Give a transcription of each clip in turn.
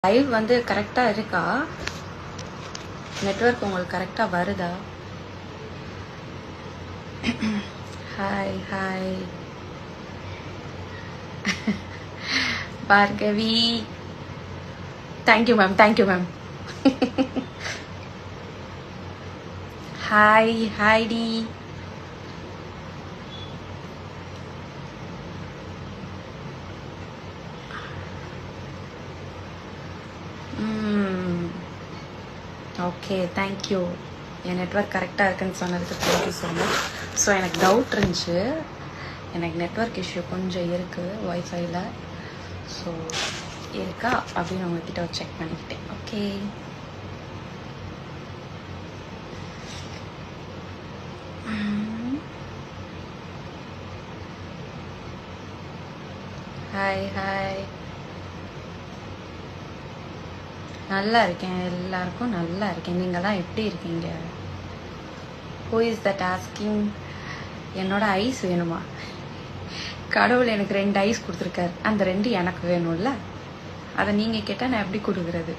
Live வந்து கரெக்டா இருக்கா? நெட்வொர்க் உங்களுக்கு கரெக்டா வருதா? Hi hi Bhargavi, thank you ma'am, thank you ma'am. Hi ஹாய்டி. Okay, thank you. என் நெட்வொர்க் கரெக்டாக இருக்குன்னு சொன்னதுக்கு தேங்க்யூ ஸோ மச். ஸோ எனக்கு டவுட் இருந்துச்சு, எனக்கு நெட்வொர்க் இஷ்யூ கொஞ்சம் இருக்குது ஒய்ஃபைல. ஸோ இருக்கா அப்படின்னு உங்ககிட்ட செக் பண்ணிக்கிட்டேன். Okay, hi hi. நல்லா இருக்கேன், எல்லாருக்கும் நல்லா இருக்கேன். நீங்களாம் எப்படி இருக்கீங்க? Who is that asking? என்னோட ஐஸ் வேணுமா? கடவுள் எனக்கு 2 ஐஸ் கொடுத்துருக்காரு, அந்த 2 எனக்கு வேணும்ல. அதை நீங்கள் கேட்டால் நான் எப்படி கொடுக்குறது?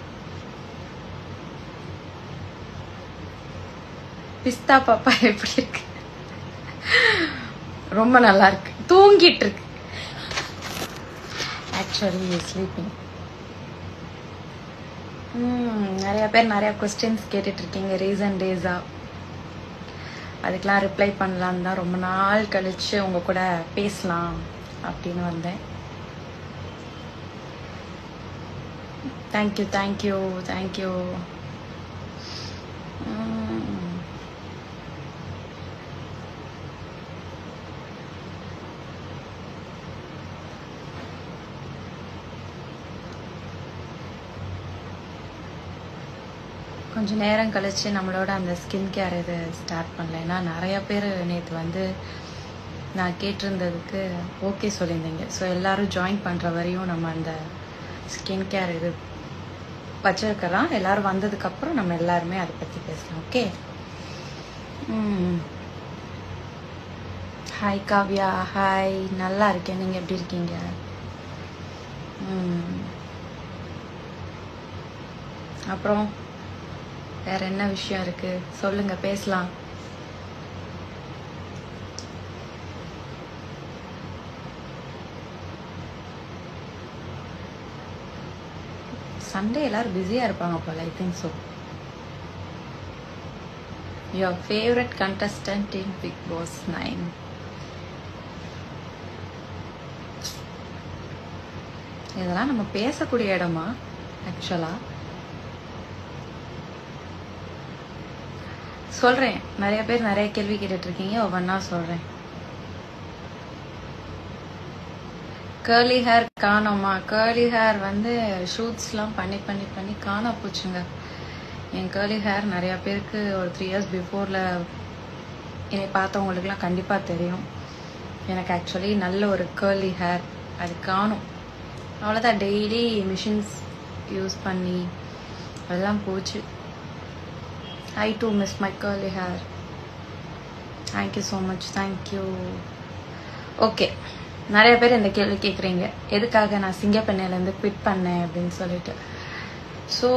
பிஸ்தா பாப்பா எப்படி இருக்கு? ரொம்ப நல்லா இருக்கு, தூங்கிட்டு இருக்கு. Actually sleeping. நிறைய பேர் நிறைய கொஸ்டின்ஸ் கேட்டுட்டு இருக்கீங்க ரீசன்ட் டேஸா. அதுக்கெல்லாம் ரிப்ளை பண்ணலான்னு தான் ரொம்ப நாள் கழிச்சு உங்க கூட பேசலாம் அப்படின்னு வந்தேன். Thank you thank you thank you. கொஞ்சம் நேரம் கழிச்சு நம்மளோட அந்த ஸ்கின் கேர் இது ஸ்டார்ட் பண்ணல. ஏன்னா நிறைய பேர் நேற்று வந்து நான் கேட்டிருந்ததுக்கு ஓகே சொல்லியிருந்தீங்க. ஸோ எல்லாரும் ஜாயின் பண்ணுற வரையும் நம்ம அந்த ஸ்கின் கேர் இது வச்சிருக்கலாம். எல்லாரும் வந்ததுக்கப்புறம் நம்ம எல்லாருமே அதை பற்றி பேசலாம். ஓகே. ஹாய் காவ்யா. ஹாய், நல்லா இருக்கேன். நீங்கள் எப்படி இருக்கீங்க? அப்புறம் வேற என்ன விஷயம் இருக்கு சொல்லுங்க, பேசலாம். சண்டே எல்லாரும் பிஸியா இருப்பாங்க போல. I think so. Your favorite contestant in Big Boss 9? இதெல்லாம் நம்ம பேசக்கூடிய இடமா? ஆக்சுவலா சொல்றேன், நிறைய பேர் நிறைய கேள்வி கேட்டுட்டு இருக்கீங்க, ஒவ்வொன்னா சொல்றேன். கேர்லி ஹேர் காணோமா? கேர்லி ஹேர் வந்து ஷூட்ஸ்லாம் பண்ணி பண்ணி பண்ணி காண போச்சுங்க. என் கேர்லி ஹேர் நிறைய பேருக்கு ஒரு 3 years பிஃபோர்ல என்னை பார்த்தவங்களுக்குலாம் கண்டிப்பாக தெரியும். எனக்கு ஆக்சுவலி நல்ல ஒரு கேர்லி ஹேர், அது காணும். அவ்வளோதான். டெய்லி மிஷின்ஸ் யூஸ் பண்ணி அதெல்லாம் போச்சு. I too miss my curly hair. Thank you so much. Thank you. Okay. நிறைய பேர் இந்த கேள்வி கேட்குறீங்க, எதுக்காக நான் சிங்கப்பெண்ணையிலேருந்து குவிட் பண்ணேன் அப்படின்னு சொல்லிட்டு. ஸோ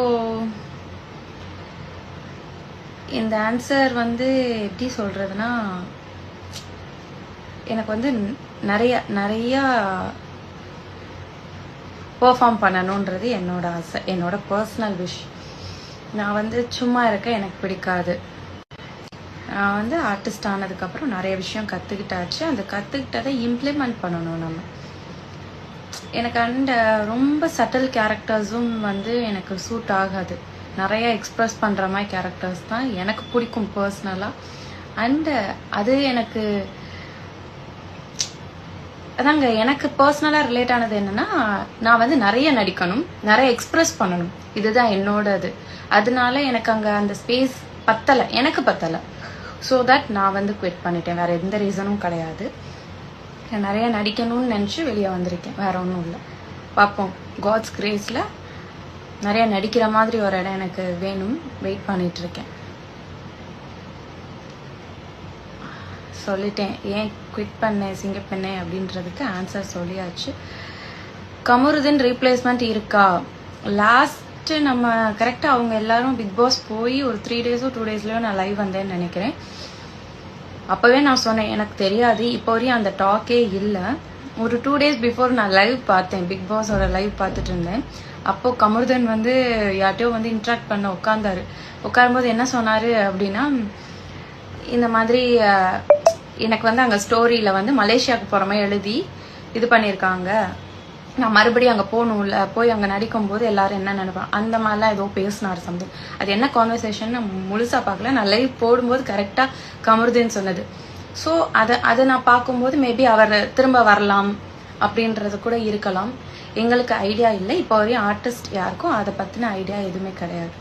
இந்த ஆன்சர் வந்து எப்படி சொல்றதுன்னா, எனக்கு வந்து நிறைய நிறைய பெர்ஃபார்ம் பண்ணணுன்றது என்னோட ஆசை, என்னோட பர்சனல் விஷ். நான் வந்து சும்மா இருக்க எனக்கு பிடிக்காது. நான் வந்து ஆர்டிஸ்ட் ஆனதுக்கப்புறம் நிறைய விஷயம் கற்றுக்கிட்டாச்சு. அந்த கற்றுக்கிட்டதை இம்ப்ளிமெண்ட் பண்ணணும் நம்ம. எனக்கு ரொம்ப சட்டில் கேரக்டர்ஸும் வந்து எனக்கு சூட் ஆகாது. நிறைய எக்ஸ்ப்ரெஸ் பண்ணுற மாதிரி கேரக்டர்ஸ் தான் எனக்கு பிடிக்கும் பர்சனலாக. அண்டு அது எனக்கு அதாங்க எனக்கு பர்சனலாக ரிலேட் ஆனது என்னன்னா, நான் வந்து நிறைய நடிக்கணும், நிறைய எக்ஸ்ப்ரெஸ் பண்ணணும். இதுதான் என்னோடது. அதனால எனக்கு அங்கே அந்த ஸ்பேஸ் பத்தலை, எனக்கு பத்தலை. ஸோ தட் நான் வந்து குவிட் பண்ணிட்டேன். வேற எந்த ரீசனும் கிடையாது. நிறைய நடிக்கணும்னு நினச்சி வெளியே வந்திருக்கேன், வேற ஒன்றும் இல்லை. பார்ப்போம், காட்ஸ் கிரேஸில் நிறைய நடிக்கிற மாதிரி ஒரு இடம் எனக்கு வேணும். வெயிட் பண்ணிட்டு இருக்கேன். சொல்லிட்டேன் ஏன் குவிட் பண்ணேன் சிங்கப்பெண்ணே அப்படின்றதுக்கு ஆன்சர் சொல்லியாச்சு. கமருதீன் ரீப்ளேஸ்மெண்ட் இருக்கா? லாஸ்ட் நம்ம கரெக்டா அவங்க எல்லாரும் பிக் பாஸ் போய் ஒரு 3 டேஸோ 2 டேஸ்லயோ நான் லைவ் வந்தேன்னு நினைக்கிறேன். அப்பவே நான் சொன்னேன் எனக்கு தெரியாது, இப்போ வரையும் அந்த டாக்கே இல்லை. ஒரு 2 டேஸ் பிஃபோர் நான் லைவ் பார்த்தேன், பிக் பாஸோட லைவ் பார்த்துட்டு இருந்தேன். அப்போ கமருதன் வந்து யார்ட்டையோ வந்து இன்ட்ராக்ட் பண்ண உட்காரும்போது என்ன சொன்னாரு அப்படின்னா, இந்த மாதிரி எனக்கு வந்து அங்கே ஸ்டோரியில் வந்து மலேசியாவுக்கு போகிற மாதிரி எழுதி இது பண்ணியிருக்காங்க, நான் மறுபடியும் அங்கே போகணும்ல, போய் அங்கே நடிக்கும் போது எல்லாரும் என்ன நினைப்பாங்க அந்த மாதிரிலாம் ஏதோ பேசினார் சம்திங். அது என்ன கான்வர்சேஷன் நான் முழுசாக பார்க்கல, நான் லைவ் போடும்போது கரெக்டாக கமருதன் சொன்னது. ஸோ அதை நான் பார்க்கும்போது மேபி அவர் திரும்ப வரலாம் அப்படின்றது கூட இருக்கலாம். எங்களுக்கு ஐடியா இல்லை, இப்போ வரையும் ஆர்டிஸ்ட் யாருக்கும் அதை பற்றின ஐடியா எதுவுமே கிடையாது.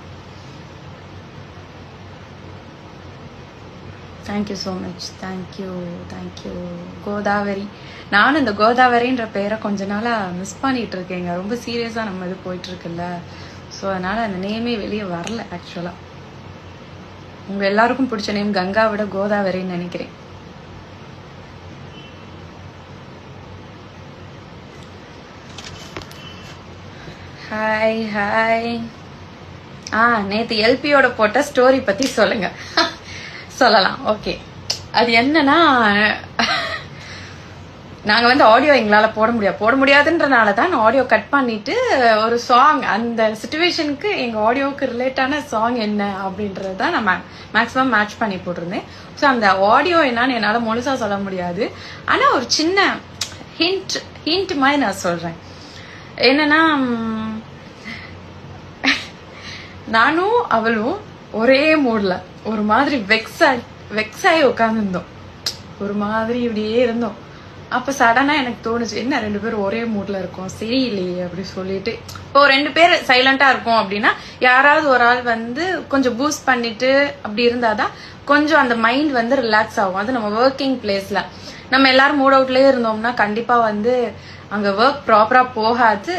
Thank you so much, thank you Godavari. நானும் இந்த கோதாவரின்ற பேரை கொஞ்ச நாளாக மிஸ் பண்ணிட்டு இருக்கேங்க. ரொம்ப சீரியஸாக நம்ம இது போயிட்டு இருக்குல்ல, ஸோ அதனால அந்த நேமே வெளியே வரல. ஆக்சுவலாக உங்கள் எல்லாருக்கும் பிடிச்ச நேம் கங்கா விட கோதாவரின்னு நினைக்கிறேன். ஹாய். நேற்று எல்பியோட போட்ட ஸ்டோரி பற்றி சொல்லுங்க. சொல்லலாம், ஓகே. அது என்னன்னா, நாங்கள் வந்து ஆடியோ எங்களால் போட முடியாதுன்றனால தான் ஆடியோ கட் பண்ணிட்டு ஒரு சாங், அந்த சுச்சுவேஷனுக்கு எங்கள் ஆடியோவுக்கு ரிலேட்டான சாங் என்ன அப்படின்றது தான் நான் மேக்ஸிமம் மேட்ச் பண்ணி போட்டிருந்தேன். ஸோ அந்த ஆடியோ என்னன்னு என்னால் முழுசாக சொல்ல முடியாது, ஆனால் ஒரு சின்ன ஹிண்ட் மாதிரி நான் சொல்கிறேன். என்னன்னா, நானும் அவளும் ஒரே மூட்ல ஒரு மாதிரி வெக்ஸாயி உட்காந்துருந்தோம், ஒரு மாதிரி இப்படியே இருந்தோம். அப்ப சடனா எனக்கு தோணுச்சு, என்ன 2 பேரும் ஒரே மூட்ல இருக்கோம், சரியில்லையே அப்படி சொல்லிட்டு. இப்போ 2 பேர் சைலண்டா இருக்கோம் அப்படின்னா யாராவது ஒரு ஆள் வந்து கொஞ்சம் பூஸ்ட் பண்ணிட்டு அப்படி இருந்தாதான் கொஞ்சம் அந்த மைண்ட் வந்து ரிலாக்ஸ் ஆகும். அது நம்ம ஒர்க்கிங் பிளேஸ்ல நம்ம எல்லாரும் மூட் அவுட்லயே இருந்தோம்னா கண்டிப்பா வந்து அங்க ஒர்க் ப்ராப்பரா போகாது,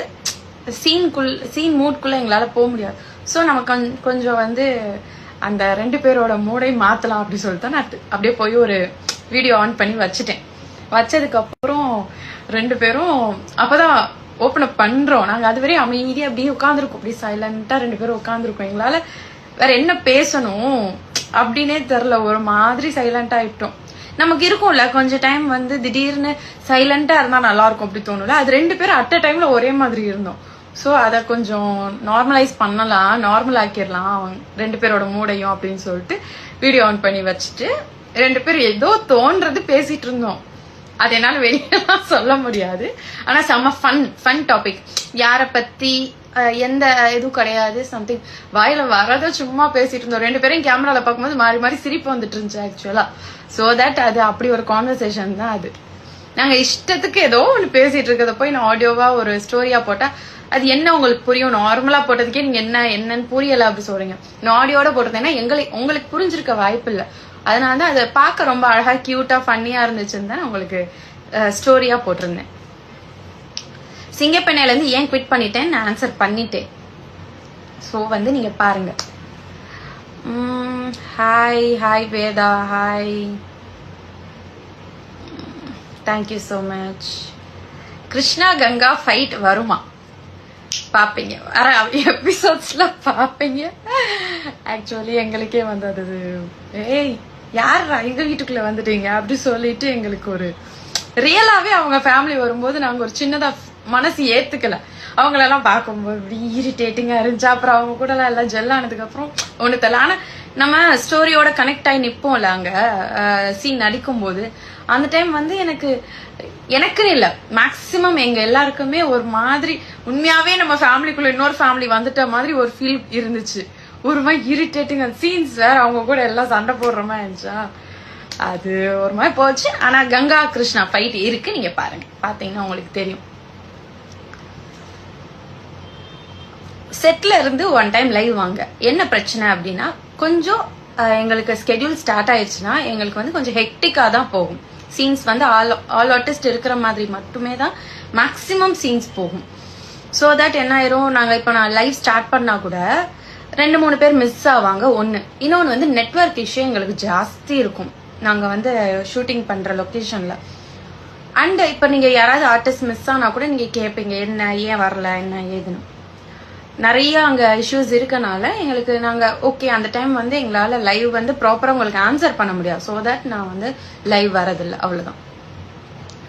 சீன் மூட்குள்ள எங்களால போக முடியாது. ஸோ நம்ம கொஞ்சம் வந்து அந்த 2 பேரோட மூடை மாத்தலாம் அப்படி சொல்லிட்டு நான் அப்படியே போய் ஒரு வீடியோ ஆன் பண்ணி வச்சதுக்கு அப்புறம் 2 பேரும் அப்பதான் ஓப்பன் அப் பண்றோம். நாங்க அதுவரை அமைதியா அப்படியே உட்காந்துருக்கோம், அப்படியே சைலண்டா 2 பேரும் உட்காந்துருக்கோம். எங்களால வேற என்ன பேசணும் அப்படின்னே தெரியல, ஒரு மாதிரி சைலண்டா ஆயிட்டோம். நமக்கு இருக்கும்ல கொஞ்சம் டைம் வந்து திடீர்னு சைலண்டா இருந்தா நல்லா இருக்கும் அப்படி தோணும்ல, அது 2 பேரும் அட் அ டைம்ல ஒரே மாதிரி இருந்தோம். ஸோ அதை கொஞ்சம் நார்மலைஸ் பண்ணலாம், நார்மல் ஆக்கிடலாம் 2 பேரோட மூடையும் அப்படின்னு சொல்லிட்டு வீடியோ ஆன் பண்ணி வச்சுட்டு 2 பேரும் ஏதோ தோன்றது பேசிட்டு இருந்தோம். அது என்னால வெளியெல்லாம் சொல்ல முடியாது, ஆனா செம்ம ஃபன் டாபிக். யாரை பத்தி எந்த இதுவும் கிடையாது, சம்திங் வாயில வரத சும்மா பேசிட்டு இருந்தோம். 2 பேரையும் கேமரால பார்க்கும்போது மாறி மாறி சிரிப்பு வந்துட்டு இருந்துச்சு ஆக்சுவலா. ஸோ தட் அது அப்படி ஒரு கான்வர்சேஷன் தான் அது. நாங்க இஷ்டத்துக்கு ஏதோ ஒன்று பேசிட்டு இருக்கிறத போய் நான் ஆடியோவா ஒரு ஸ்டோரியா போட்டா அது என்ன உங்களுக்கு புரியும்? நார்மலா போட்டதுக்கே நீங்க என்னன்னு புரியல அப்படி சொல்றீங்க. நான் ஆடியோட போட்டதுன்னா உங்களுக்கு புரிஞ்சிருக்க வாய்ப்பு இல்லை. அதனாலதான் அதை பார்க்க ரொம்ப அழகா கியூட்டா ஃபன்னியா இருந்துச்சுன்னு தான் உங்களுக்கு ஸ்டோரியா போட்டிருந்தேன். சிங்கப்பெண்ணையில இருந்து ஏன் குவிட் பண்ணிட்டேன் நான் ஆன்சர் பண்ணிட்டேன். ஸோ வந்து நீங்க பாருங்க. Hi Veda, hi, thank you so much. Krishna Ganga fight வருமா? பாப்பீங்க, வர எபிசோட்ஸ்ல பாப்பீங்க. ஆக்சுவலி எங்களுக்கே வந்து அது ஏய் யாரா எங்க வீட்டுக்குள்ள வந்துட்டீங்க அப்படி சொல்லிட்டு எங்களுக்கு ஒரு ரியலாவே அவங்க ஃபேமிலி வரும்போது நாங்க ஒரு சின்னதா மனசு ஏத்துக்கல. அவங்களெல்லாம் பார்க்கும்போது இப்படி இரிட்டேட்டிங்கா இருந்துச்சு. அப்புறம் அவங்க கூட எல்லாம் ஜெல் ஆனதுக்கு அப்புறம் ஒண்ணு தெரியல. ஆனா நம்ம ஸ்டோரியோட கனெக்ட் ஆகி நிப்போம்ல அங்க சீன் நடிக்கும் போது, அந்த டைம் வந்து எனக்குன்னு இல்ல மேக்சிமம் எங்க எல்லாருக்குமே ஒரு மாதிரி உண்மையாவே நம்ம ஃபேமிலிக்குள்ள இன்னொரு ஃபேமிலி வந்துட்ட மாதிரி ஒரு ஃபீல் இருந்துச்சு. ஒரு மாதிரி இரிட்டேட்டிங் அந்த சீன்ஸ் வேற, அவங்க கூட எல்லாம் சண்டை போடுற மாதிரி இருந்துச்சா, அது ஒரு மாதிரி போச்சு. ஆனா கங்கா கிருஷ்ணா ஃபைட் இருக்கு, நீங்க பாருங்க, பாத்தீங்கன்னா உங்களுக்கு தெரியும். செட்ல இருந்து ஒன் டைம் லைவ் வாங்க. என்ன பிரச்சனை அப்படின்னா கொஞ்சம் எங்களுக்கு ஸ்கெடியூல் ஸ்டார்ட் ஆயிடுச்சுன்னா எங்களுக்கு வந்து கொஞ்சம் ஹெக்டிக்கா தான் போகும். சீன்ஸ் வந்து ஆல் ஆர்டிஸ்ட் இருக்கிற மாதிரி மட்டுமே தான் மேக்சிமம் சீன்ஸ் போகும். ஸோ தட் என்ன ஆயிரும், நாங்கள் இப்போ நான் லைவ் ஸ்டார்ட் பண்ணா கூட 2-3 பேர் மிஸ் ஆவாங்க. இன்னொன்று வந்து நெட்வொர்க் இஷ்யூ எங்களுக்கு ஜாஸ்தி இருக்கும் நாங்கள் வந்து ஷூட்டிங் பண்ணுற லொக்கேஷனில். அண்ட் இப்போ நீங்கள் யாராவது ஆர்டிஸ்ட் மிஸ் ஆனால் கூட நீங்கள் கேட்பீங்க என்ன ஏன் வரல என்ன ஏதுன்னு. நிறைய அங்க இஷ்யூஸ் இருக்கனால எங்களுக்கு நாங்க ஓகே அந்த டைம் வந்து எங்களால லைவ் வந்து ப்ராப்பரா உங்களுக்கு ஆன்சர் பண்ண முடியாது. ஸோ தட் நான் வந்து லைவ் வரதில்லை, அவ்வளவுதான்.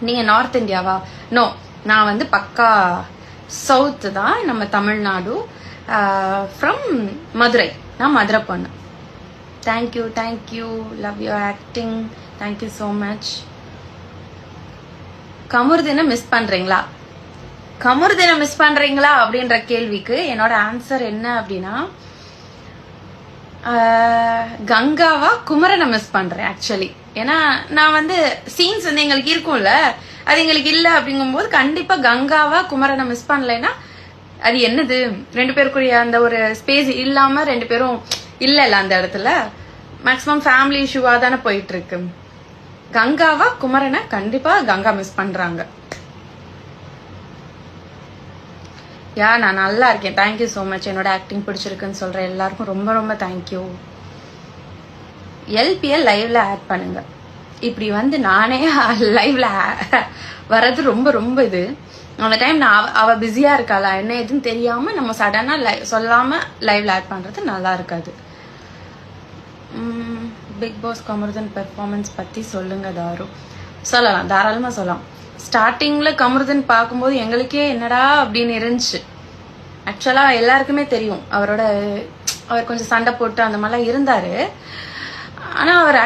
நீங்க நார்த் இந்தியாவா? நோ, நான் வந்து பக்கா சவுத் தான், நம்ம தமிழ்நாடு, ஃப்ரம் மதுரை. நான் மதுரை பொண்ணு. Thank you thank you, love you acting, thank you so much. கமருதீனை மிஸ் பண்றீங்களா? கமருதீனை மிஸ் பண்றீங்களா அப்படின்ற கேள்விக்கு என்னோட ஆன்சர் என்ன அப்படின்னா, கங்காவா குமரனை மிஸ் பண்றேன் ஆக்சுவலி. ஏன்னா நான் வந்து சீன்ஸ் வந்து எங்களுக்கு இருக்கும்ல, அது எங்களுக்கு இல்லை அப்படிங்கும்போது கண்டிப்பா கங்காவா குமரனை மிஸ் பண்ணலைன்னா அது என்னது, ரெண்டு பேருக்குரிய அந்த ஒரு ஸ்பேஸ் இல்லாம ரெண்டு பேரும் இல்ல அந்த இடத்துல. மேக்சிமம் ஃபேமிலி இஷ்யூவா தானே போயிட்டு இருக்கு. கங்காவா குமரனை கண்டிப்பா கங்கா மிஸ் பண்றாங்க. யா, நான் நல்லா இருக்கேன். Thank you so much. என்னோட ஆக்டிங் பிடிச்சிருக்குன்னு சொல்ற எல்லாருக்கும் ரொம்ப ரொம்ப தேங்க்யூ. எல்பிஎல் லைவ்ல ஆட் பண்ணுங்க. இப்படி வந்து நானே லைவ்ல வர்றது ரொம்ப ரொம்ப இது. அந்த டைம் நான் அவ பிஸியா இருக்காளா என்ன எதுன்னு தெரியாம நம்ம சடனா சொல்லாம லைவ்ல ஆட் பண்றது நல்லா இருக்காது. பிக் பாஸ் கமருதன் பெர்ஃபார்மன்ஸ் பத்தி சொல்லுங்க தாரு. சொல்லலாம், தாராளமா சொல்லலாம். ஸ்டார்டிங்ல கமருதன் பார்க்கும்போது எங்களுக்கே என்னடா அப்படின்னு இருந்துச்சு. ஆக்சுவலா எல்லாருக்குமே தெரியும் அவர் கொஞ்சம் சண்டை போட்டு அந்த மாதிரிலாம் இருந்தாரு. ஆனா அவர்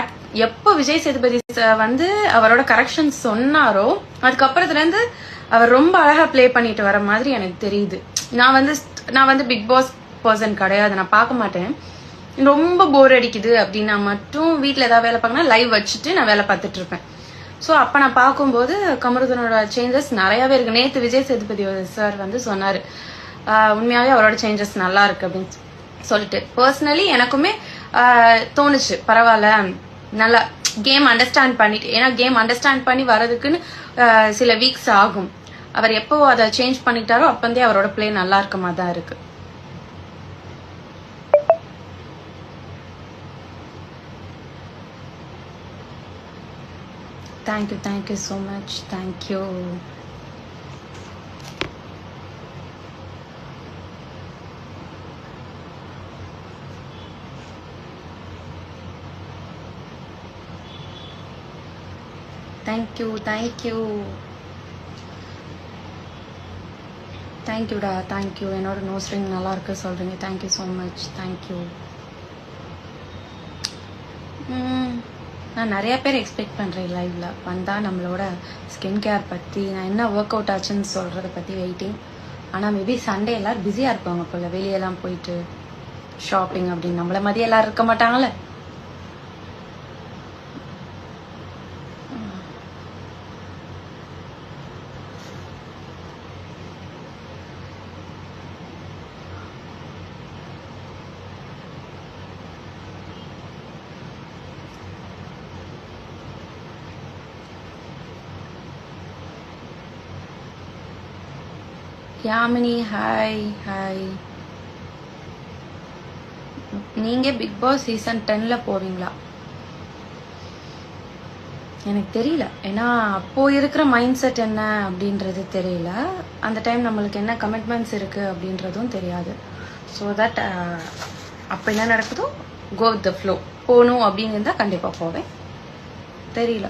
எப்போ விஜய் சேதுபதி வந்து அவரோட கரெக்ஷன் சொன்னாரோ அதுக்கப்புறத்துல இருந்து அவர் ரொம்ப அழகா பிளே பண்ணிட்டு வர மாதிரி எனக்கு தெரியுது. நான் வந்து பிக் பாஸ் பர்சன் கிடையாது, நான் பார்க்க மாட்டேன். ரொம்ப போர் அடிக்குது அப்படின்னா மட்டும் வீட்டுல ஏதாவது வேலை பார்க்கணும் லைவ் வச்சுட்டு நான் வேலை பார்த்துட்டு இருப்பேன். ஸோ அப்போ நான் பார்க்கும்போது கமருதனோட சேஞ்சஸ் நிறையாவே இருக்கு. நேற்று விஜய் சேதுபதி சார் வந்து சொன்னார், உண்மையாகவே அவரோட சேஞ்சஸ் நல்லா இருக்கு அப்படின்னு சொல்லிட்டு. பர்சனலி எனக்குமே தோணுச்சு, பரவாயில்ல, நல்லா கேம் அண்டர்ஸ்டாண்ட் பண்ணிட்டு. ஏன்னா கேம் அண்டர்ஸ்டாண்ட் பண்ணி வர்றதுக்குன்னு சில வீக்ஸ் ஆகும். அவர் எப்போ அதை சேஞ்ச் பண்ணிட்டாரோ அப்பந்தே அவரோட பிளே நல்லா இருக்க மாதிரி தான் இருக்கு. Thank you so much. Thank you. Thank you. Thank you. Thank you டா, thank you. என்னோட நோஸ் ரிங் நல்லா இருக்கு சொல்றீங்க. Thank you so much. Thank you. நான் நிறைய பேர் எக்ஸ்பெக்ட் பண்ணுறேன் லைவ்ல வந்தால் நம்மளோட ஸ்கின் கேர் பற்றி, நான் என்ன ஒர்க் அவுட் ஆச்சுன்னு சொல்கிறத பற்றி வெயிட்டிங். ஆனால் மேபி சண்டே எல்லோரும் பிஸியாக இருப்பாங்க போல, வெளியெல்லாம் போயிட்டு ஷாப்பிங் அப்படின்னு. நம்மள மாதிரி எல்லோரும் இருக்க மாட்டாங்களே. Yamini hi hi. நீங்க பிக் பாஸ் சீசன் 10ல போவீங்களா? எனக்கு தெரியல, ஏன்னா அப்போ இருக்கிற மைண்ட் செட் என்ன அப்படின்றது தெரியல. அந்த டைம் நம்மளுக்கு என்ன கமிட்மெண்ட்ஸ் இருக்கு அப்படின்றதும் தெரியாது. ஸோ தட் அப்போ என்ன நடக்குதோ கோ வித் த ஃப்ளோ. போகணும் அப்படின்னு இருந்தா கண்டிப்பா போவேன். தெரியல.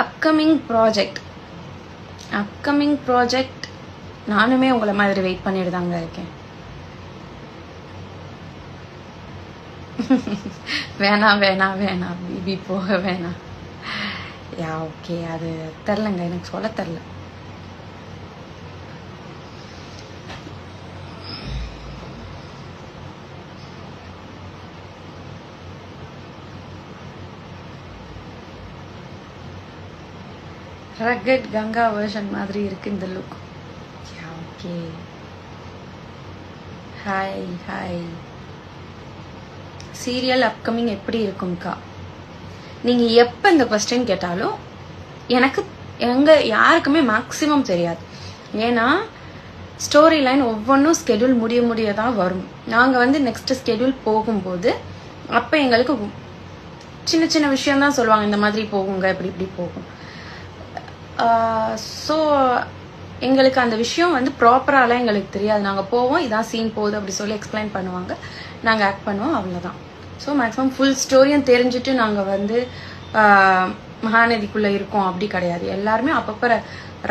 அப்கமிங் ப்ராஜெக்ட் நானுமே உங்களை மாதிரி வெயிட் பண்ணிட்டு தாங்க இருக்கேன். வேணாம் வேணாம் வேணாம் பிபி, போக வேணாம். யா ஓகே, அது தெரிலங்க, எனக்கு சொல்ல தெரில. ரகட் கங்கா வெர்ஷன் மாதிரி இருக்கு இந்த look. Okay, hi hi. Serial upcoming எப்படி இருக்கும்க்கா? நீங்க எப்ப இந்த கொஸ்டின் கேட்டாலும் எனக்கு யாருக்குமே மேக்சிமம் தெரியாது. ஏன்னா ஸ்டோரி லைன் ஒவ்வொன்றும் ஸ்கெடியூல் முடியதான் வரும். நாங்க வந்து நெக்ஸ்ட் ஸ்கெடியூல் போகும்போது அப்ப எங்களுக்கு சின்ன சின்ன விஷயம் தான் சொல்லுவாங்க, இந்த மாதிரி போகுங்க, இப்படி இப்படி போகும். ஸோ எங்களுக்கு அந்த விஷயம் வந்து ப்ராப்பராலாம் எங்களுக்கு தெரியாது. நாங்கள் போவோம், இதான் சீன் போகுது அப்படி சொல்லி எக்ஸ்பிளைன் பண்ணுவாங்க, நாங்கள் ஆக்ட் பண்ணுவோம், அவ்வளோதான். ஸோ மேக்ஸிமம் ஃபுல் ஸ்டோரியும் தெரிஞ்சுட்டு நாங்கள் வந்து மகாநதிக்குள்ளே இருக்கோம் அப்படி கிடையாது. எல்லாருமே அப்பப்போ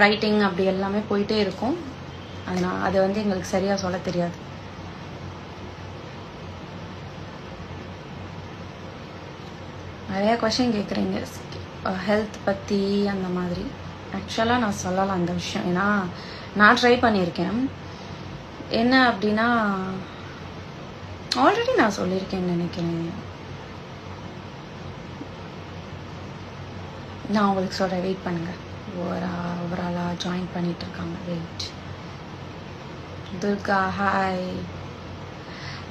ரைட்டிங் அப்படி எல்லாமே போயிட்டே இருக்கும். அதனால் அது வந்து எங்களுக்கு சரியாக சொல்ல தெரியாது. நிறையா கொஷின் கேட்குறீங்க ஹெல்த் பற்றி அந்த மாதிரி. ஆக்சுவலாக நான் சொல்லலாம் அந்த விஷயம், ஏன்னா நான் ட்ரை பண்ணியிருக்கேன். என்ன அப்படின்னா ஆல்ரெடி நான் சொல்லியிருக்கேன்னு நினைக்கிறேன். நான் உங்களுக்கு சொல்கிறேன், வெயிட் பண்ணுங்கள். ஓவராலாக ஜாயின் பண்ணிட்டு இருக்காங்க, wait. Durga hi.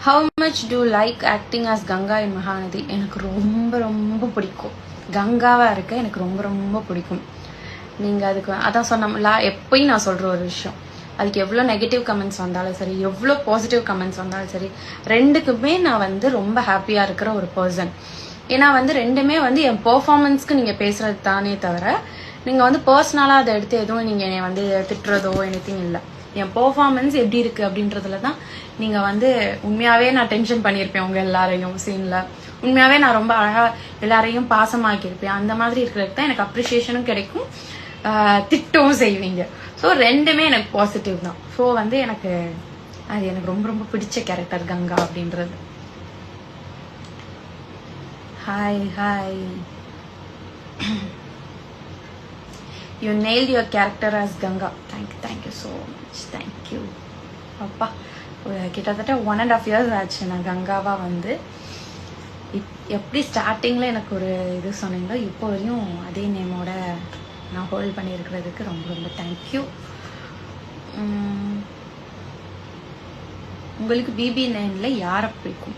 How much do like acting as Ganga in Mahanadi? எனக்கு ரொம்ப ரொம்ப பிடிக்கும். கங்காவாக இருக்க எனக்கு ரொம்ப ரொம்ப பிடிக்கும். நீங்கள் அதுக்கு அதான் சொன்னோம்ல, எப்பயும் நான் சொல்கிற ஒரு விஷயம், அதுக்கு எவ்வளோ நெகட்டிவ் கமெண்ட்ஸ் வந்தாலும் சரி, எவ்வளோ பாசிட்டிவ் கமெண்ட்ஸ் வந்தாலும் சரி, ரெண்டுக்குமே நான் வந்து ரொம்ப ஹாப்பியாக இருக்கிற ஒரு பர்சன். ஏன்னா வந்து ரெண்டுமே வந்து என் பெர்ஃபார்மன்ஸ்க்கு நீங்கள் பேசுகிறது தானே தவிர, நீங்கள் வந்து பர்சனலாக அதை எடுத்து எதுவும் நீங்கள் என்னை வந்து திட்டுறதோ எனிதிங் இல்லை. என் பெர்ஃபார்மன்ஸ் எப்படி இருக்குது அப்படின்றதுல தான் நீங்கள் வந்து உண்மையாகவே நான் டென்ஷன் பண்ணியிருப்பேன் உங்கள் எல்லாரையும் சீனில். உண்மையாகவே நான் ரொம்ப அழகாக எல்லாரையும் பாசமாக்கியிருப்பேன். அந்த மாதிரி இருக்கிறதுக்கு தான் எனக்கு அப்ரிஷியேஷனும் கிடைக்கும், திட்டவும் செய்வீங்க. ஸோ ரெண்டுமே எனக்கு பாசிட்டிவ் தான். ஸோ வந்து எனக்கு அது எனக்கு ரொம்ப ரொம்ப பிடிச்ச கேரக்டர் கங்கா அப்படின்றது. Hi hi. You nailed your character as Ganga. Thank you so much, thank you. அப்பா கிட்டத்தட்ட 1.5 years ஆச்சு நான் கங்காவாக வந்து. எப்படி ஸ்டார்டிங்கில் எனக்கு ஒரு இது சொன்னீங்களோ இப்போ வரையும் அதே நேமோட நான் ஹோல்ட் பண்ணியிருக்கிறதுக்கு ரொம்ப ரொம்ப தேங்க்யூ. உங்களுக்கு BB9 யாரை பிடிக்கும்?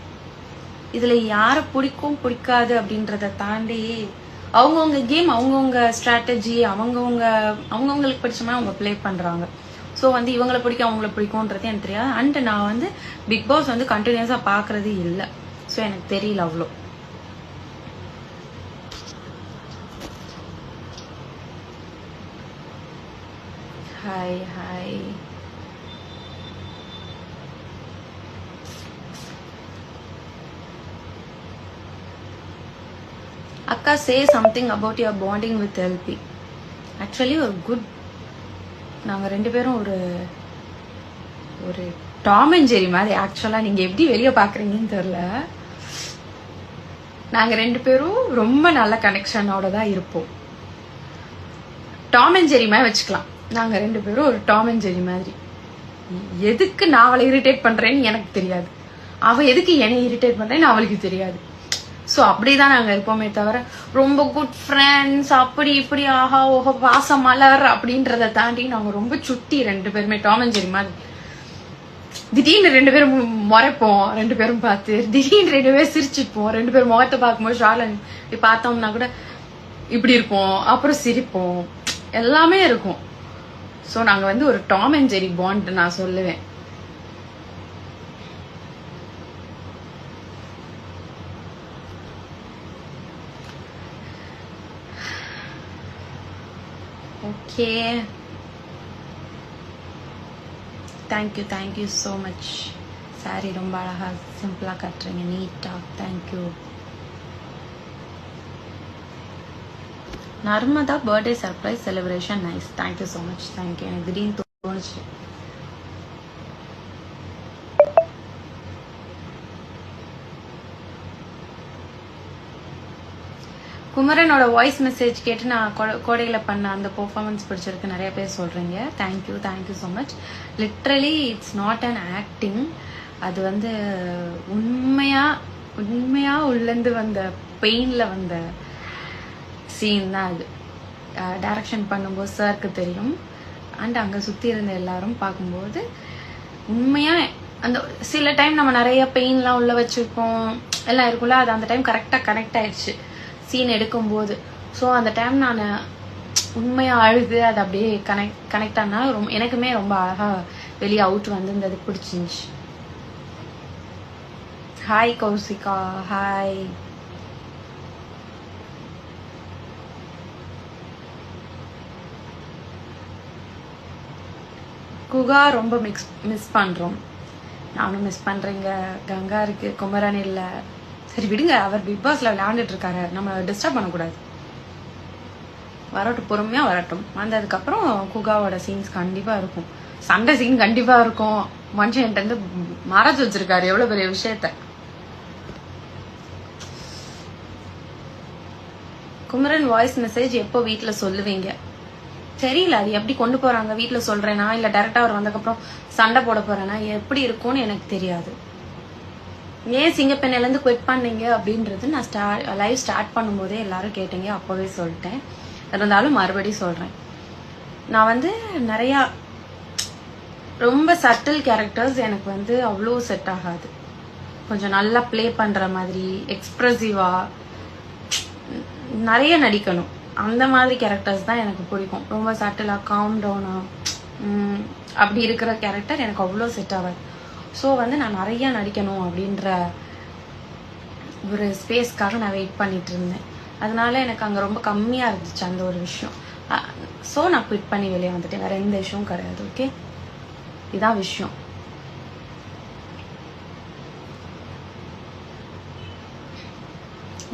இதில் யாரை பிடிக்கும் பிடிக்காது அப்படின்றத தாண்டி அவங்கவுங்க கேம், அவங்கவுங்க ஸ்ட்ராட்டஜி, அவங்கவுங்களுக்கு பிடிச்ச மாதிரி அவங்க ப்ளே பண்ணுறாங்க. ஸோ வந்து இவங்களை பிடிக்கும் அவங்கள பிடிக்கும்ன்றது எனக்கு தெரியாது. அண்ட் நான் வந்து பிக் பாஸ் வந்து கண்டினியூஸாக பார்க்குறது இல்லை. ஸோ எனக்கு தெரியல அவ்வளோ. Hi hi. அக்கா, say something about your bonding with LP. Actually ஒரு குட், நாங்கள் ரெண்டு பேரும் ஒரு டாம் அண்ட் ஜெரி மாதிரி. ஆக்சுவலாக நீங்கள் எப்படி வெளியே பார்க்குறீங்கன்னு தெரில, நாங்கள் ரெண்டு பேரும் ரொம்ப நல்ல கனெக்ஷனோட தான் இருப்போம். டாம் அண்ட் ஜெரி மாதிரி வச்சுக்கலாம். நாங்கள் ரெண்டு பேரும் ஒரு டாம் அண்ட் ஜெரி மாதிரி. எதுக்கு நான் அவளை இரிட்டேட் பண்ணுறேன்னு எனக்கு தெரியாது, அவள் எதுக்கு என்னை இரிட்டேட் பண்ணுறேன்னு அவளுக்கு தெரியாது. ஸோ அப்படிதான் நாங்கள் இருப்போமே தவிர ரொம்ப குட் ஃப்ரெண்ட்ஸ் அப்படி இப்படி ஆஹா ஓஹோ பாச மலர் அப்படின்றத தாண்டி நாங்கள் ரொம்ப சுட்டி ரெண்டு பேருமே டாம் அண்ட் ஜெரி மாதிரி. திடீர்னு ரெண்டு பேரும் முறைப்போம், ரெண்டு பேரும் பார்த்து திடீர்னு ரெண்டு பேரும் சிரிச்சுப்போம். ரெண்டு பேரும் முகத்தை பார்க்கும்போது ஷாலன் இப்படி பார்த்தோம்னா கூட இப்படி இருப்போம், அப்புறம் சிரிப்போம், எல்லாமே இருக்கும். ஸோ நாங்கள் வந்து ஒரு டாம் அண்ட் ஜெரி பாண்ட் நான் சொல்லுவேன். Okay, thank you so much. Sorry ரொம்ப அழகா சிம்பிளா கட்டுறீங்க, நீட்டா. Thank you. Narmada birthday surprise celebration nice. Thank you so much. Thank you. எனக்கு திடீர்னு தோணுச்சு. குமரனோட வாய்ஸ் மெசேஜ் கேட்டு நான் கோடையில் பண்ண அந்த பெர்ஃபார்மன்ஸ் பிடிச்சிருக்கு நிறைய பேர் சொல்கிறீங்க. Thank you so much. Literally it's not an acting, அது வந்து உண்மையாக உள்ளேருந்து வந்த பெயினில் வந்த சீன் தான் அது. டைரக்ஷன் பண்ணும்போது சாருக்கு தெரியும், அண்ட் அங்கே சுற்றி இருந்த எல்லாரும் பார்க்கும்போது உண்மையாக அந்த சில டைம் நம்ம நிறைய பெயின்லாம் உள்ளே வச்சுருப்போம் எல்லாம் இருக்கும்ல, அது அந்த டைம் கரெக்டாக கனெக்ட் ஆயிடுச்சு சீன் எடுக்கும்போது. ஸோ அந்த டைம் நான் உண்மையாக அழுது அது அப்படியே கனெக்ட் ஆனால் ரொம்ப எனக்குமே ரொம்ப அழகாக வெளியே அவுட் வந்து அது பிடிச்சிருந்துச்சு. Hi Kausika, hi. குகா ரொம்ப மிஸ் பண்றோம். நானும் மிஸ் பண்றேங்க. கங்கா இருக்கு, குமரன் இல்ல. சரி விடுங்க, அவர் பிக் பாஸ்ல விளையாண்டுட்டு இருக்காரு, நம்ம டிஸ்டர்ப் பண்ணக்கூடாது. வரட்டும், பொறுமையா வரட்டும். வந்ததுக்கு அப்புறம் குகாவோட சீன்ஸ் கண்டிப்பா இருக்கும். சண்டை சீன் கண்டிப்பா இருக்கும். மனுஷன் என்கிட்ட இருந்து மறைச்சு வச்சிருக்காரு எவ்வளவு பெரிய விஷயத்த. குமரன் வாய்ஸ் மெசேஜ் எப்போ வீட்டுல சொல்லுவீங்க? தெரியல, அது எப்படி கொண்டு போறாங்க. வீட்டுல சொல்றேனா இல்ல டைரக்டா அவர் வந்ததுக்கப்புறம் சண்டை போட போறேனா, எப்படி இருக்கும்னு எனக்கு தெரியாது. ஏன் சிங்கப்பெண்ணில இருந்து குவிட் பண்ணீங்க அப்படின்றது நான் லைவ் ஸ்டார்ட் பண்ணும்போதே எல்லாரும் கேட்டீங்க, அப்பவே சொல்லிட்டேன். இருந்தாலும் மறுபடியும் சொல்றேன். நான் வந்து நிறைய ரொம்ப சட்டில் கேரக்டர்ஸ் எனக்கு வந்து அவ்வளோ செட் ஆகாது. கொஞ்சம் நல்லா ப்ளே பண்ற மாதிரி எக்ஸ்பிரசிவா நிறைய நடிக்கணும். அந்த மாதிரி கேரக்டர்ஸ் தான் எனக்கு பிடிக்கும். ரொம்ப சட்டிலா காம் டவுனா அப்படி இருக்கிற கேரக்டர் எனக்கு அவ்வளோ செட் ஆகாது. ஸோ வந்து நான் நிறைய நடிக்கணும் அப்படின்ற ஒரு ஸ்பேஸ்க்காக நான் வெயிட் பண்ணிட்டு இருந்தேன். அதனால எனக்கு அங்கே ரொம்ப கம்மியாக இருந்துச்சு அந்த ஒரு விஷயம். ஸோ நான் குவிட் பண்ணி வெளியே வந்துட்டேன். வேற எந்த விஷயமும் கிடையாது. ஓகே, இதான் விஷயம்.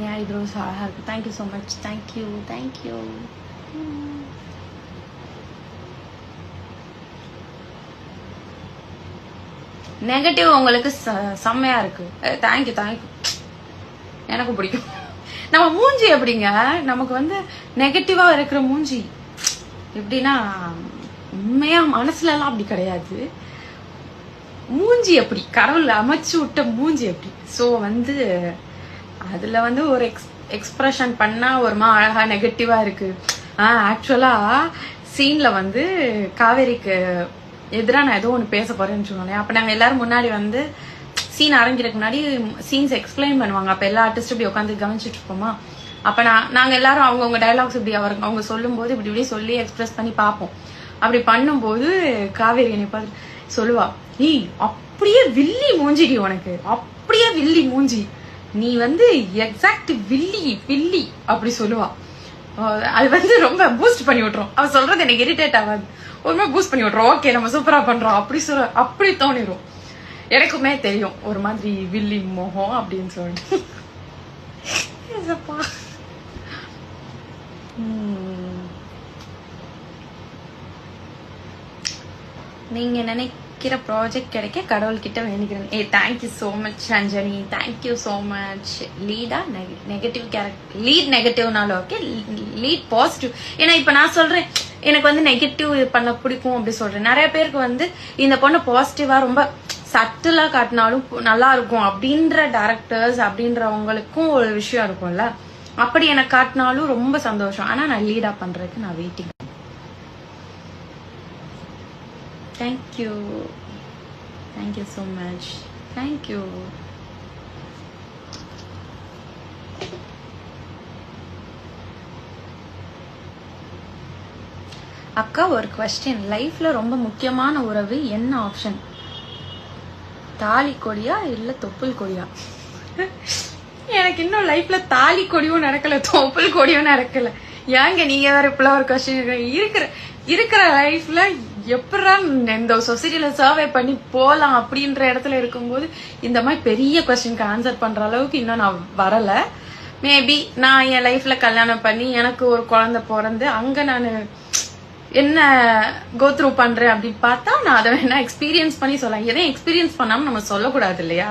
என் ஐப்ரோஸ் அழகா இருக்கு. Thank you so much. Thank you thank you. Negative உங்களுக்கு செம்மையா இருக்கு. Thank you thank you. எனக்கு பிடிக்கும். நம்ம மூஞ்சி எப்படிங்க, நமக்கு வந்து நெகட்டிவா இருக்கிற மூஞ்சி எப்படின்னா, உண்மையா மனசுல எல்லாம் அப்படி கிடையாது. மூஞ்சி எப்படி கடவுள் அமைச்சு விட்ட மூஞ்சி எப்படி. ஸோ வந்து அதுல வந்து ஒரு எக்ஸ்பிரஷன் பண்ணா ஒருமா அழகா நெகட்டிவா இருக்கு. ஆக்சுவலா சீன்ல வந்து காவேரிக்கு எதிராக நான் ஏதோ ஒன்று பேச போறேன்னு சொன்னேன். அப்ப நாங்க எல்லாரும் முன்னாடி வந்து சீன் ஆரம்பிக்கிறதுக்கு முன்னாடி சீன்ஸ் எக்ஸ்பிளைன் பண்ணுவாங்க. அப்ப எல்லா ஆர்டிஸ்டும் இப்படி உட்காந்து கவனிச்சுட்டு இருப்போமா. அப்ப நாங்க எல்லாரும் அவங்கவுங்க டைலாக்ஸ் இப்படி அவங்க சொல்லும் போது இப்படி இப்படி சொல்லி எக்ஸ்பிரஸ் பண்ணி பார்ப்போம். அப்படி பண்ணும்போது காவேரி என்னை பார்த்து சொல்லுவா, நீ அப்படியே வில்லி மூஞ்சிடி, உனக்கு அப்படியே வில்லி மூஞ்சி, நீ வந்து எக்ஸாக்ட் வில்லி அப்படி சொல்லுவா. அது வந்து ரொம்ப பூஸ்ட் பண்ணி விட்டுரும். அவ சொல்றது எனக்கு இரிட்டேட் ஆகாது, ஒருமே பூஸ்ட் பண்ணி விட்டுரும். ஓகே நம்ம சூப்பரா பண்றோம் அப்படி தோணிரும். எனக்குமே தெரியும் ஒரு மாதிரி வில்லி மோகம் அப்படின்னு சொல்லிட்டு. நீங்க நினைக்கிற ப்ராஜெக்ட் கிடைக்க கடவுள்கிட்ட வேண்டிக்கிறேன். Thank you so much Ranjani, thank you so much. லீடா நெகட்டிவ் கேரக்டர், லீட் நெகட்டிவ்னாலும் ஓகே, லீட் பாசிட்டிவ். ஏன்னா இப்ப நான் சொல்றேன் எனக்கு வந்து நெகட்டிவ் பண்ண பிடிக்கும் அப்படி சொல்றேன். நிறைய பேருக்கு வந்து இந்த பொண்ணு பாசிட்டிவா ரொம்ப சட்டிலா காட்டினாலும் நல்லா இருக்கும் அப்படின்ற டைரக்டர்ஸ் அப்படின்றவங்களுக்கும் ஒரு விஷயம் இருக்கும்ல. அப்படி எனக்கு காட்டினாலும் ரொம்ப சந்தோஷம். ஆனா நான் லீடா பண்றதுக்கு நான் waiting. Thank you thank you so much. Thank you. அக்கா ஒரு கொஸ்டின், லைஃப்ல ரொம்ப முக்கியமான உறவு என்ன ஆப்ஷன்? தாலி கொடியா இல்ல தொப்புள் கொடியா? எனக்கு இன்னும் லைஃப்ல தாலி கொடியும் நடக்கல, தொப்புள் கொடியும் நடக்கல. ஏங்க நீங்க வேற இப்பெல்லாம் ஒரு கொஸ்டின். இருக்கிற லைஃப்ல எப்படா இந்த சொசைட்டில சர்வே பண்ணி போலாம் அப்படின்ற இடத்துல இருக்கும்போது இந்த மாதிரி பெரிய கொஸ்டினுக்கு ஆன்சர் பண்ற அளவுக்கு இன்னும் நான் வரல. மேபி நான் என் லைஃப்ல கல்யாணம் பண்ணி எனக்கு ஒரு குழந்தை பிறந்து அங்க நான் என்ன கோத்ரூ பண்றேன் அப்படின்னு பார்த்தா நான் அதை வேணா எக்ஸ்பீரியன்ஸ் பண்ணி சொல்லலாம். எதையும் எக்ஸ்பீரியன்ஸ் பண்ணாம நம்ம சொல்லக்கூடாது இல்லையா.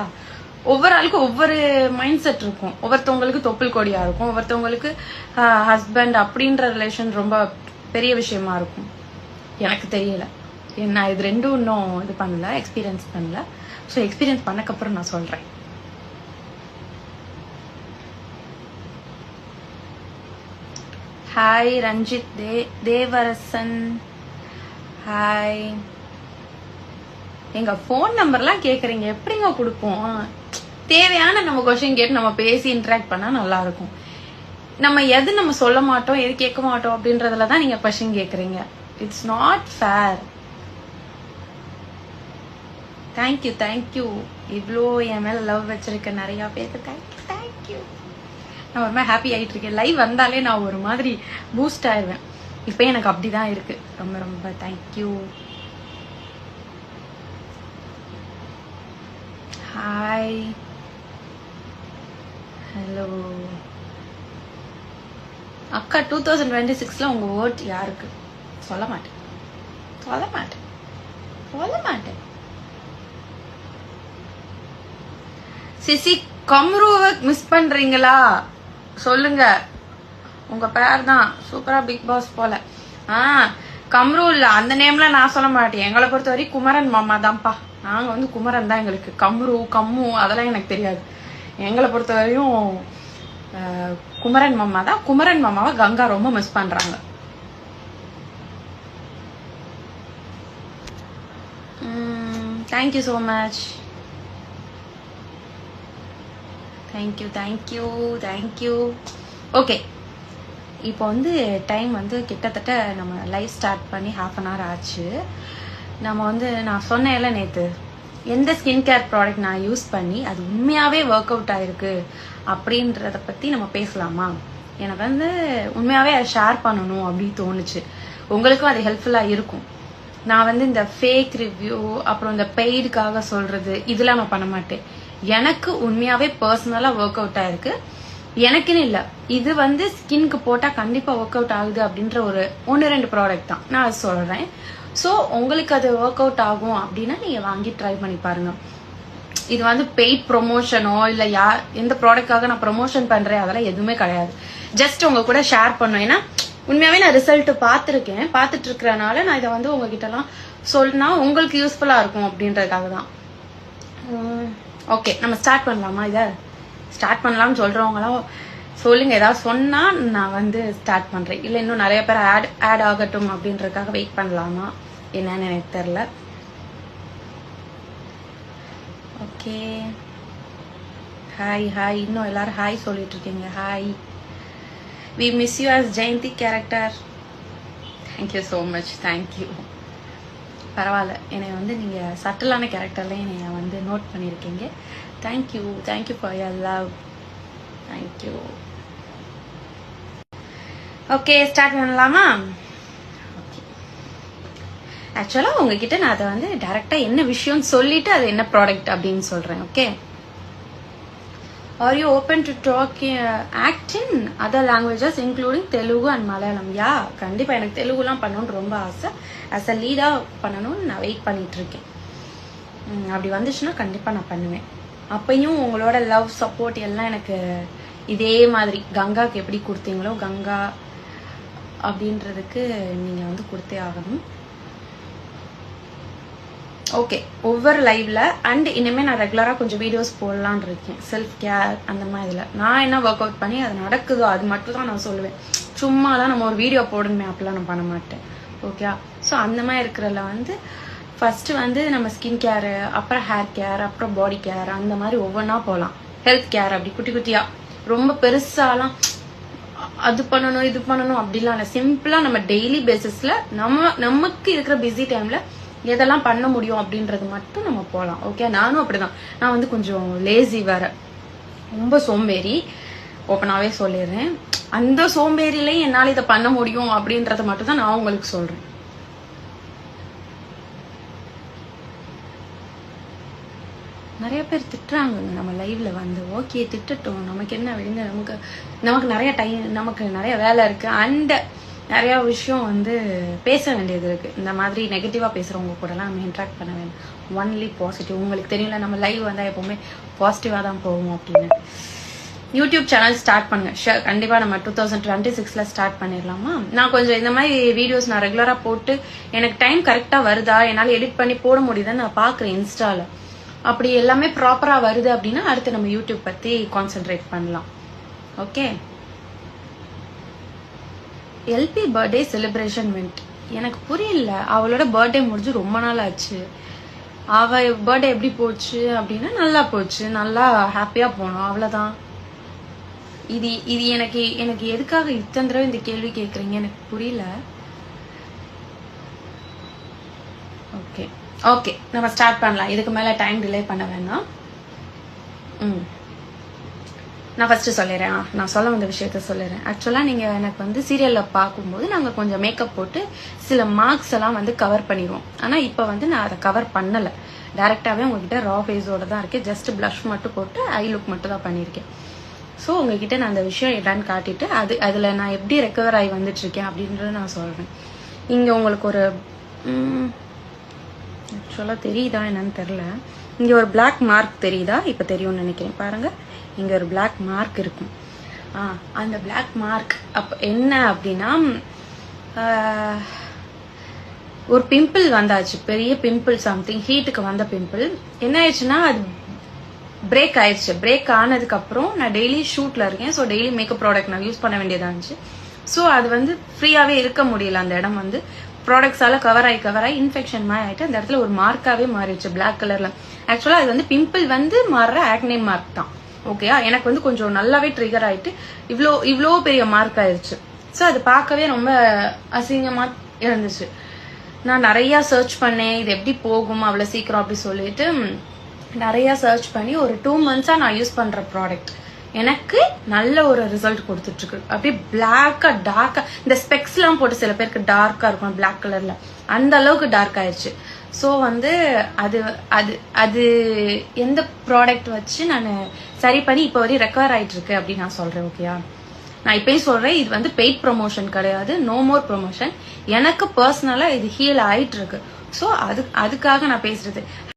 ஒவ்வொரு ஆளுக்கும் ஒவ்வொரு மைண்ட் செட் இருக்கும். ஒவ்வொருத்தவங்களுக்கு தொப்புள் கொடியா இருக்கும், ஒவ்வொருத்தவங்களுக்கு ஹஸ்பண்ட் அப்படின்ற ரிலேஷன் ரொம்ப பெரிய விஷயமா இருக்கும். எனக்கு தெரியல, நான் இது ரெண்டும் இன்னும் இது பண்ணல, எக்ஸ்பீரியன்ஸ் பண்ணல. ஸோ எக்ஸ்பீரியன்ஸ் பண்ணக்கப்புறம் நான் சொல்றேன். Hi Ranjith Devarasan, hi. எங்க போன் நம்பர்லாம் கேக்குறீங்க, எப்படிங்க கொடுப்போம்? தேவையான நம்ம கொஸ்டின் கேட்டு நம்ம பேசி இன்டராக்ட் பண்ணா நல்லா இருக்கும். நம்ம எது நம்ம சொல்ல மாட்டோம், எது கேட்க மாட்டோம் அப்படின்றதுலதான் நீங்க கொஸ்டின் கேக்குறீங்க. It's not fair. Thank you thank you. இவ்வளோ என் மேல லவ் வச்சிருக்க நிறைய பேருக்கு தேங்க்யூ தேங்க்யூ. நான் ஒரு மாதிரி ஹாப்பி ஆயிட்டு இருக்கேன். லைவ் வந்தாலே நான் ஒரு மாதிரி பூஸ்ட் ஆயிடுவேன். இப்போ எனக்கு அப்படிதான் இருக்கு. ரொம்ப ரொம்ப தேங்க்யூ. ஹாய், ஹலோ அக்கா. 2026ல உங்க ஓட் யாருக்கு? சொல்ல மாட்டேன், சொல்ல மாட்டேன், சொல்ல மாட்டேன். சிசி, கம்ருவை மிஸ் பண்றீங்களா? சொல்லுங்க. உங்க பேர் தான் சூப்பரா பிக் பாஸ் போல. கம்ரு இல்ல, அந்த நேம்ல நான் சொல்ல மாட்டேன். எங்களை பொறுத்த வரைக்கும் குமரன் மாமா தான்ப்பா. நாங்க வந்து குமரன் தான். எங்களுக்கு கம்ரு கம்மு அதெல்லாம் எனக்கு தெரியாது. எங்களை பொறுத்த வரையும் குமரன் மாமா தான். குமரன் மாமாவை கங்கா ரொம்ப மிஸ் பண்றாங்க. Thank you so much. Thank you thank you thank you. Okay, இப்போ வந்து டைம் வந்து கிட்டத்தட்ட நம்ம லைவ் ஸ்டார்ட் பண்ணி 1/2 hour ஆச்சு. நம்ம வந்து நான் சொன்னேன்ல நேற்று, எந்த ஸ்கின் கேர் ப்ராடக்ட் நான் யூஸ் பண்ணி அது உண்மையாகவே ஒர்க் அவுட் ஆயிருக்கு அப்படின்றத பற்றி நம்ம பேசலாமா? எனக்கு வந்து உண்மையாகவே அதை ஷேர் பண்ணணும் அப்படின்னு தோணுச்சு. உங்களுக்கும் அது ஹெல்ப்ஃபுல்லாக இருக்கும். நான் வந்து இந்த ஃபேக் ரிவ்யூ அப்புறம் இந்த பெய்டுக்காக சொல்றது இதெல்லாம் நான் பண்ண மாட்டேன். எனக்கு உண்மையாகவே பர்சனலாக ஒர்க் அவுட் ஆயிருக்கு. எனக்குன்னு இல்லை, இது வந்து ஸ்கின்க்கு போட்டால் கண்டிப்பாக ஒர்க் அவுட் ஆகுது அப்படின்ற ஒரு 1-2 ப்ராடக்ட் தான் நான் அது சொல்கிறேன். ஸோ உங்களுக்கு அது ஒர்க் அவுட் ஆகும் அப்படின்னா நீங்கள் வாங்கி ட்ரை பண்ணி பாருங்க. இது வந்து பெய்ட் ப்ரொமோஷனோ இல்லை எந்த ப்ராடக்டாக நான் ப்ரொமோஷன் பண்ணுறேன் அதெல்லாம் எதுவுமே கிடையாது. ஜஸ்ட் உங்க கூட ஷேர் பண்ணுவேன். ஏன்னா உண்மையாகவே நான் ரிசல்ட் பார்த்துட்டு இருக்கிறனால நான் இதை வந்து உங்ககிட்டலாம் சொன்னா உங்களுக்கு யூஸ்ஃபுல்லாக இருக்கும் அப்படின்றதுக்காக தான். ஓகே, நம்ம ஸ்டார்ட் பண்ணலாமா? இதை ஸ்டார்ட் பண்ணலாம்னு சொல்றவங்களாம் சொல்லுங்க. ஏதாவது சொன்னா நான் வந்து ஸ்டார்ட் பண்றேன். இல்லை இன்னும் நிறைய பேர் ஆட் ஆகட்டும் அப்படின்றதுக்காக வெயிட் பண்ணலாமா என்னன்னு எனக்கு தெரியல. Okay, hi hi. இன்னும் எல்லாரும் ஹாய் சொல்லிட்டு இருக்கீங்க. Hi. We miss you as Jayanthi character. Thank you so much. Thank you. பரவாயில்ல, என்னை வந்து நீங்கள் சட்டிலான கேரக்டர்ல என்னை வந்து நோட் பண்ணியிருக்கீங்க. Thank you. Thank you for your love. Thank you. Okay, start பண்ணலாமா? ஓகே, ஆக்சுவலாக உங்ககிட்ட நான் அதை வந்து டைரெக்டாக என்ன விஷயம்னு சொல்லிட்டு அது என்ன ப்ராடக்ட் அப்படின்னு சொல்கிறேன். Okay, are you open to talk act in other languages including Telugu and Malayalam? Yeah, கண்டிப்பாக எனக்கு தெலுங்குலாம் பண்ணணும்னு ரொம்ப ஆசை. ஆஸ் அ லீடாக பண்ணணும்னு நான் வெயிட் பண்ணிட்டு இருக்கேன். அப்படி வந்துச்சுன்னா கண்டிப்பாக நான் பண்ணுவேன். அப்பையும் உங்களோட லவ் சப்போர்ட் எல்லாம் எனக்கு இதே மாதிரி கங்காக்கு எப்படி கொடுத்தீங்களோ கங்கா அப்படின்றதுக்கு நீங்கள் வந்து கொடுத்தே ஆகணும். ஓகே, ஒவ்வொரு லைவ்ல அண்ட் இனிமேல் நான் ரெகுலராக கொஞ்சம் வீடியோஸ் போடலான் இருக்கேன். செல்ஃப் கேர் அந்த மாதிரி இதில் நான் என்ன ஒர்க் அவுட் பண்ணி அது நடக்குதோ அது மட்டும் தான் நான் சொல்லுவேன். சும்மாலாம் நம்ம ஒரு வீடியோ போடணுமே அப்படிலாம் நான் பண்ண மாட்டேன். ஓகே, ஸோ அந்த மாதிரி இருக்கிறதுல வந்து ஃபர்ஸ்ட் வந்து நம்ம ஸ்கின் கேரு, அப்புறம் ஹேர் கேர், அப்புறம் பாடி கேர், அந்த மாதிரி ஒவ்வொன்றா போகலாம். ஹெல்த் கேர் அப்படி குட்டி குட்டியா, ரொம்ப பெருசாலாம் அது பண்ணணும் இது பண்ணணும் அப்படிலாம் இல்லை. சிம்பிளா நம்ம டெய்லி பேசிஸ்ல நமக்கு இருக்கிற பிஸி டைம்ல எதெல்லாம் பண்ண முடியும் அப்படின்றது மட்டும் நம்ம போகலாம். ஓகே, நானும் அப்படிதான். நான் வந்து கொஞ்சம் லேசி வேற, ரொம்ப சோம்பேறி. ஓப்பனாவே சொல்லிடுறேன். அந்த சோம்பேறிலையும் என்னால் இதை பண்ண முடியும் அப்படின்றத மட்டும் தான் நான் உங்களுக்கு சொல்றேன். நிறைய பேர் திட்டுறாங்க நம்ம லைவ்ல வந்து. ஓகே, திட்டட்டும், நமக்கு என்ன வேணும்? நமக்கு நிறைய டைம், நமக்கு நிறைய வேலை இருக்கு அண்ட் நிறைய விஷயம் வந்து பேச வேண்டியது இருக்கு. இந்த மாதிரி நெகட்டிவா பேசுறவங்க கூட எல்லாம் நம்ம இன்ட்ராக்ட் பண்ண வேணும். Only positive. உங்களுக்கு தெரியல, நம்ம லைவ் வந்தா எப்பவுமே பாசிட்டிவா தான் போவோம் அப்படின்னு. யூடியூப் சேனல் ஸ்டார்ட் பண்ணுங்க. கண்டிப்பா நம்ம 2026ல ஸ்டார்ட் பண்ணிடலாமா? நான் கொஞ்சம் இந்த மாதிரி வீடியோஸ் நான் ரெகுலரா போட்டு எனக்கு டைம் கரெக்டா வருதா, என்னால எடிட் பண்ணி போட முடியுதான்னு நான் பாக்குறேன் இன்ஸ்டால. அப்படி எல்லாமே ப்ராப்பரா வருது அப்படின்னா அடுத்து நம்ம யூடியூப் பத்தி கான்சென்ட்ரேட் பண்ணலாம். Okay, L P birthday celebration went. எனக்கு புரியல, அவளோட பர்த்டே முடிஞ்சு ரொம்ப நாள் ஆச்சு. அவ பர்த்டே எப்படி போச்சு அப்படின்னா நல்லா போச்சு, நல்லா ஹாப்பியா போனோம், அவ்வளவுதான். இது இது எனக்கு எதுக்காக இத்தனை தடவை இந்த கேள்வி கேட்குறீங்க எனக்கு புரியல. ஓகே ஓகே, நம்ம ஸ்டார்ட் பண்ணலாம். இதுக்கு மேலே டைம் டிலே பண்ண வேணாம். நான் ஃபர்ஸ்ட் சொல்லிடுறேன். நான் சொல்ல வந்த விஷயத்த சொல்லிடுறேன். ஆக்சுவலாக நீங்கள் எனக்கு வந்து சீரியலில் பார்க்கும்போது நாங்கள் கொஞ்சம் மேக்கப் போட்டு சில மார்க்ஸ் எல்லாம் வந்து கவர் பண்ணிடுவோம். ஆனால் இப்போ வந்து நான் அதை கவர் பண்ணலை. டேரெக்டாகவே உங்ககிட்ட ரா ஃபேஸோட தான் இருக்கேன். ஜஸ்ட் ப்ளஷ் மட்டும் போட்டு ஐ லுக் மட்டும் தான் பண்ணியிருக்கேன். ஸோ உங்ககிட்ட நான் அந்த விஷயம் என்னன்னு காட்டிட்டு அதில் நான் எப்படி ரெக்கவர் ஆகி வந்துட்டுருக்கேன் அப்படின்றத நான் சொல்கிறேன். இங்கே உங்களுக்கு ஒரு ஆக்சுவலாக தெரியுதா என்னன்னு தெரில. இங்கே ஒரு பிளாக் மார்க் தெரியுதா? இப்போ தெரியும்னு நினைக்கிறேன். பாருங்கள், இங்கே ஒரு பிளாக் மார்க் இருக்கும். அந்த பிளாக் மார்க் அப்போ என்ன அப்படின்னா, ஒரு பிம்பிள் வந்தாச்சு, பெரிய பிம்பிள், சம்திங் ஹீட்டுக்கு வந்த பிம்பிள். என்ன ஆயிடுச்சுன்னா அது பிரேக் ஆயிடுச்சு. பிரேக் ஆனதுக்கு அப்புறம் நான் டெய்லி ஷூட்ல இருக்கேன். ஸோ டெய்லி மேக்கப் ப்ராடக்ட் நான் யூஸ் பண்ண வேண்டியதா இருந்துச்சு. ஸோ அது வந்து ஃப்ரீயாவே இருக்க முடியல. அந்த இடம் வந்து ப்ராடக்ட்ஸால கவர் ஆகி இன்ஃபெக்ஷன் மாதிரி ஆயிட்டு அந்த இடத்துல ஒரு மார்க்காவே மாறிடுச்சு பிளாக் கலர்ல. ஆக்சுவலா அது வந்து பிம்பிள் வந்து மாறுற ஆக்னே மார்க் தான். ஓகேயா? எனக்கு வந்து கொஞ்சம் நல்லாவே ட்ரிகர் ஆயிட்டு இவ்வளோ பெரிய மார்க் ஆயிடுச்சு. ஸோ அது பார்க்கவே ரொம்ப அசிங்கமா இருந்துச்சு. நான் நிறைய சர்ச் பண்ணேன், இது எப்படி போகும் அவ்வளோ சீக்கிரம் அப்படி சொல்லிட்டு நிறைய சர்ச் பண்ணி ஒரு 2 months நான் யூஸ் பண்ற ப்ராடக்ட் எனக்கு நல்ல ஒரு ரிசல்ட் கொடுத்துட்டு இருக்கு. அப்படியே பிளாக்கா டார்க்கா, இந்த ஸ்பெக்ஸ் எல்லாம் போட்டு சில பேருக்கு டார்க்கா இருக்கும் பிளாக் கலர்ல, அந்த அளவுக்கு டார்க் ஆயிடுச்சு. ஸோ வந்து அது அது அது எந்த ப்ராடக்ட் வச்சு நான் சரி பண்ணி இப்போ வரையும் ரெக்கவர் ஆயிட்டு இருக்கு அப்படின்னு நான் சொல்றேன். ஓகேயா? நான் இப்பயும் சொல்றேன், இது வந்து பெய்ட் ப்ரொமோஷன் கிடையாது, நோ மோர் ப்ரொமோஷன். எனக்கு பர்சனலா இது ஹீல் ஆயிட்டு இருக்கு. ஸோ அதுக்காக நான் பேசுறது.